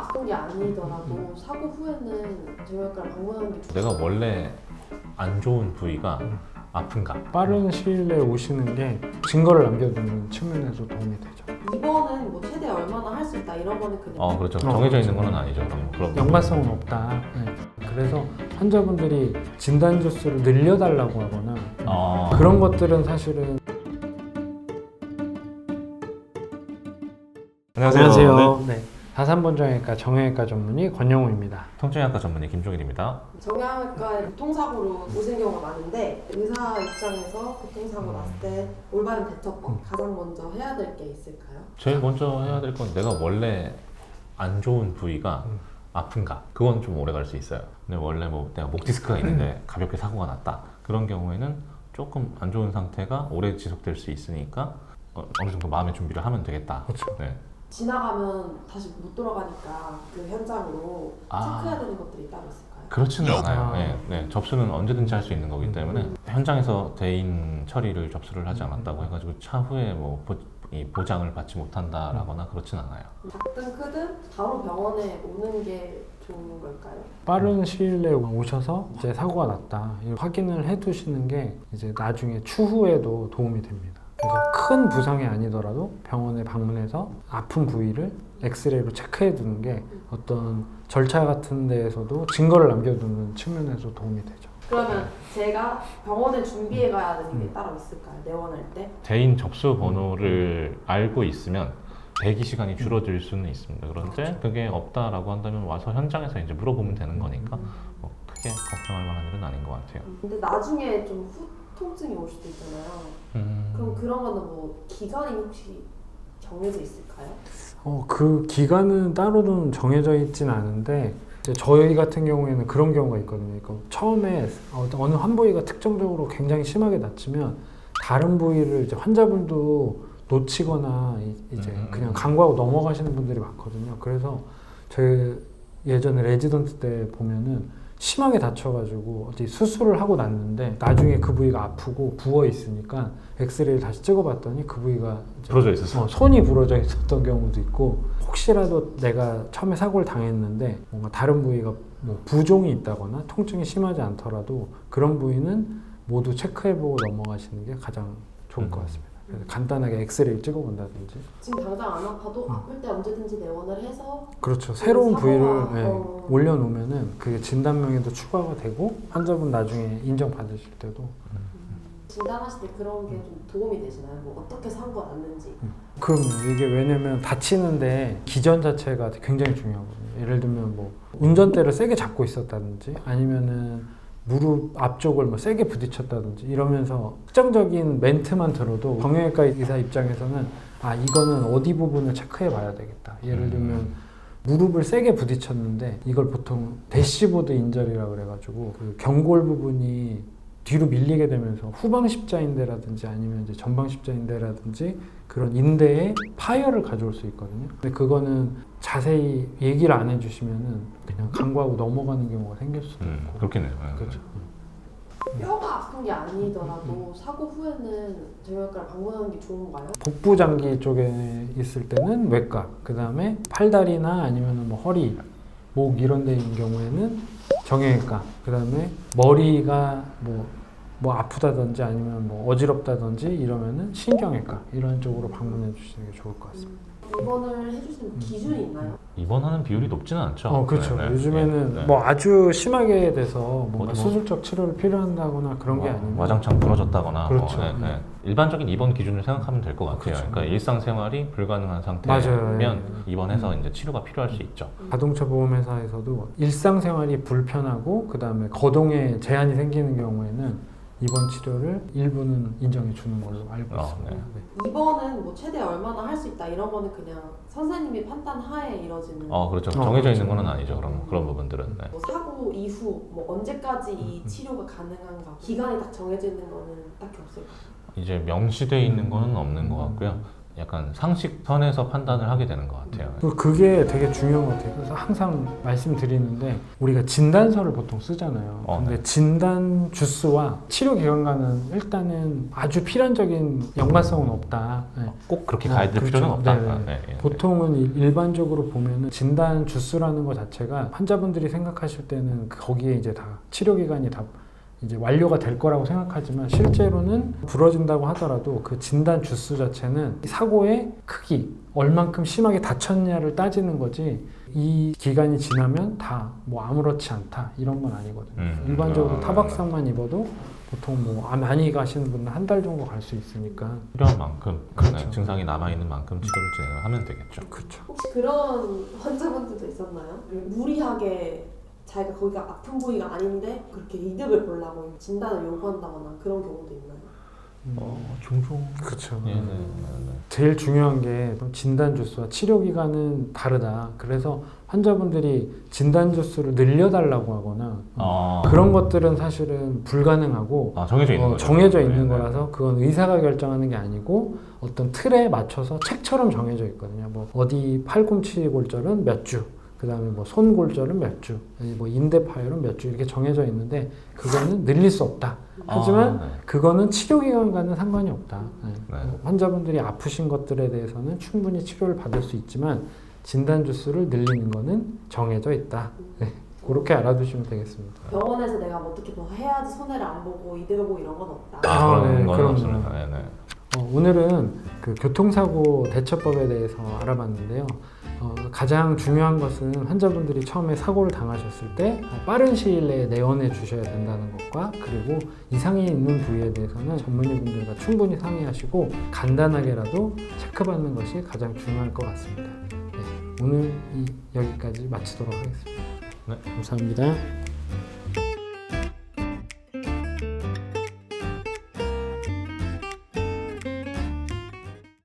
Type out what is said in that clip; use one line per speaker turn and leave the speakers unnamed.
아픈 게 아니더라도 사고 후에는 정형외과를 방문하는 게
내가 원래 안 좋은 부위가 아픈가?
빠른 시일 내에 오시는 게 증거를 남겨두는 측면에서 도움이 되죠.
입원은 뭐 최대 얼마나 할 수 있다 이런 거는 그냥
그렇죠. 정해져 있는 건 아니죠. 그럼
연관성은 없다. 네. 그래서 환자분들이 진단 주수를 늘려달라고 하거나 그런 것들은 사실은
안녕하세요.
네. 다산본정형외과 정형외과 전문의 권영우입니다.
통증의학과 전문의 김종일입니다.
정형외과에 교통사고로 오시는 경우가 많은데 의사 입장에서 교통사고 났을 때 올바른 대처법 가장 먼저 해야 될 게 있을까요?
제일 먼저 해야 될 건 내가 원래 안 좋은 부위가 아픈가? 그건 좀 오래 갈 수 있어요. 근데 원래 뭐 내가 목 디스크가 있는데 가볍게 사고가 났다. 그런 경우에는 조금 안 좋은 상태가 오래 지속될 수 있으니까 어느 정도 마음의 준비를 하면 되겠다.
그렇죠.
네.
지나가면 다시 못 돌아가니까 그 현장으로
아.
체크해야 되는 것들이 따로 있을까요?
그렇지는 않아요.
아.
네. 접수는 언제든지 할 수 있는 거기 때문에 현장에서 대인 처리를 접수를 하지 않았다고 해가지고 차후에 뭐 이 보장을 받지 못한다라거나 그렇진 않아요.
작든 크든 바로 병원에 오는 게 좋은 걸까요?
빠른 시일 내에 오셔서 이제 사고가 났다. 이걸 확인을 해두시는 게 이제 나중에 추후에도 도움이 됩니다. 그래서 큰 부상이 아니더라도 병원에 방문해서 아픈 부위를 엑스레이로 체크해 두는 게 어떤 절차 같은 데에서도 증거를 남겨두는 측면에서 도움이 되죠.
그러면 제가 병원에 준비해 가야 되는 게 따로 있을까요? 내원할 때?
대인 접수 번호를 알고 있으면 대기 시간이 줄어들 수는 있습니다. 그런데 그게 없다라고 한다면 와서 현장에서 이제 물어보면 되는 거니까 뭐 크게 걱정할 만한 일은 아닌 것 같아요.
근데 나중에 좀 후통증이 올 수도 있잖아요. 그럼 그런 거는 뭐 기간이 혹시 정해져 있을까요?
그 기간은 따로는 정해져 있진 않은데 이제 저희 같은 경우에는 그런 경우가 있거든요. 그러니까 처음에 어느 한 부위가 특정적으로 굉장히 심하게 다치면 다른 부위를 이제 환자분도 놓치거나 이제 그냥 간과하고 넘어가시는 분들이 많거든요. 그래서 저희 예전에 레지던트 때 보면은 심하게 다쳐가지고 어디 수술을 하고 났는데 나중에 그 부위가 아프고 부어 있으니까 엑스레이를 다시 찍어봤더니 그 부위가 이제
부러져 있었어.
손이 부러져 있었던 경우도 있고 혹시라도 내가 처음에 사고를 당했는데 뭔가 다른 부위가 뭐 부종이 있다거나 통증이 심하지 않더라도 그런 부위는 모두 체크해보고 넘어가시는 게 가장 좋을 것 같습니다. 그래서 간단하게 엑스레이를 찍어본다든지
지금 당장 안 아파도 아플 때 언제든지 내원을 해서
그렇죠. 새로운 부위를
사고가,
올려놓으면은 그게 진단명에도 추가가 되고 환자분 나중에 인정받으실 때도
진단하실 때 그런 게 좀 도움이 되시나요? 뭐 어떻게 사고가 났는지.
그럼요. 이게 왜냐면 다치는데 기전 자체가 굉장히 중요하거든요. 예를 들면 뭐 운전대를 세게 잡고 있었다든지 아니면은 무릎 앞쪽을 뭐 세게 부딪혔다든지 이러면서 특정적인 멘트만 들어도 정형외과 의사 입장에서는 이거는 어디 부분을 체크해 봐야 되겠다. 예를 들면 무릎을 세게 부딪혔는데 이걸 보통 대시보드 인절이라고 그래가지고 그 경골 부분이 뒤로 밀리게 되면서 후방 십자인대라든지 아니면 이제 전방 십자인대라든지 그런 인대에 파열을 가져올 수 있거든요. 근데 그거는 자세히 얘기를 안 해주시면은 그냥 간과하고 넘어가는 경우가 생길 수도 있고.
그렇겠네요.
그렇죠.
뼈가 아픈 게 아니더라도 사고 후에는 정형외과를 방문하는 게 좋은가요?
복부 장기 쪽에 있을 때는 외과, 그 다음에 팔다리나 아니면 뭐 허리, 목 이런 데인 경우에는 정형외과, 그 다음에 머리가 뭐 아프다든지 아니면 뭐 어지럽다든지 이러면은 신경외과 이런 쪽으로 방문해 주시는 게 좋을 것 같습니다.
입원을 해주시는 기준이 있나요?
입원하는 비율이 높지는 않죠.
그렇죠.
네, 네.
요즘에는
네.
뭐 아주 심하게 돼서 뭔가
뭐,
수술적 치료를 필요한다거나 그런 게 아니면
와장창 부러졌다거나
그렇죠.
일반적인 입원 기준을 생각하면 될 것 같아요.
그렇죠.
그러니까 일상생활이 불가능한
맞아요.
상태면 입원해서 이제 치료가 필요할 수 있죠.
자동차 보험회사에서도 일상생활이 불편하고 그 다음에 거동에 제한이 생기는 경우에는 입원 치료를 일부는 인정해 주는 걸로 알고 있습니다.
네.
네.
입원은 뭐 최대 얼마나 할 수 있다 이런 거는 그냥 선생님이 판단하에 이루어지는.
그렇죠. 정해져 있는
그렇죠.
건 아니죠. 그런 부분들은. 네.
뭐 사고 이후 뭐 언제까지 이 치료가 가능한가 기간이 딱 정해져 있는 거는 딱히 없을까요?
이제 명시되어 있는 거는 없는 것 같고요. 약간 상식선에서 판단을 하게 되는 것 같아요.
그게 되게 중요한 것 같아요. 그래서 항상 말씀드리는데 우리가 진단서를 보통 쓰잖아요. 근데
네.
진단 주스와 치료 기관과는 일단은 아주 필연적인 연관성은 없다. 네.
꼭 그렇게 가야 될
그렇죠.
필요는 없다.
네네.
네, 네.
보통은 일반적으로 보면은 진단 주스라는 것 자체가 환자분들이 생각하실 때는 거기에 이제 다 치료 기간이 다 이제 완료가 될 거라고 생각하지만 실제로는 부러진다고 하더라도 그 진단 주스 자체는 사고의 크기, 얼만큼 심하게 다쳤냐를 따지는 거지 이 기간이 지나면 다 뭐 아무렇지 않다 이런 건 아니거든요. 일반적으로 타박상만 입어도 보통 뭐 많이 가시는 분은 한 달 정도 갈 수 있으니까
필요한 만큼
그렇죠.
증상이 남아있는 만큼 치료를 진행을 하면 되겠죠.
그렇죠.
혹시 그런 환자분들도 있었나요? 무리하게 자기가 거기가 아픈 부위가 아닌데 그렇게 이득을 보려고 진단을 요구한다거나 그런 경우도 있나요?
종종.
그렇죠.
예, 네, 네,
제일 중요한 게 진단 주스와 치료 기간은 다르다. 그래서 환자분들이 진단 주스를 늘려달라고 하거나 그런 것들은 사실은 불가능하고
정해져 있는 거죠.
정해져 있는
네,
거라서 그건 의사가 결정하는 게 아니고 어떤 틀에 맞춰서 책처럼 정해져 있거든요. 뭐 어디 팔꿈치 골절은 몇 주, 그다음에 뭐 손 골절은 몇 주, 뭐 인대 파열은 몇 주 이렇게 정해져 있는데 그거는 늘릴 수 없다. 하지만
네.
그거는 치료 기간과는 상관이 없다. 네.
네.
환자분들이 아프신 것들에 대해서는 충분히 치료를 받을 수 있지만 진단 주스를 늘리는 거는 정해져 있다. 네. 그렇게 알아두시면 되겠습니다.
병원에서 내가 뭐 어떻게 더 해야지 손해를 안 보고 이득을 보고 이런 건 없다.
그런 건
그럼요.
없습니다. 네, 네.
오늘은 그 교통사고 대처법에 대해서 알아봤는데요. 가장 중요한 것은 환자분들이 처음에 사고를 당하셨을 때 빠른 시일 내에 내원해 주셔야 된다는 것과 그리고 이상이 있는 부위에 대해서는 전문의분들과 충분히 상의하시고 간단하게라도 체크받는 것이 가장 중요할 것 같습니다. 네, 오늘 여기까지 마치도록 하겠습니다.
네.
감사합니다.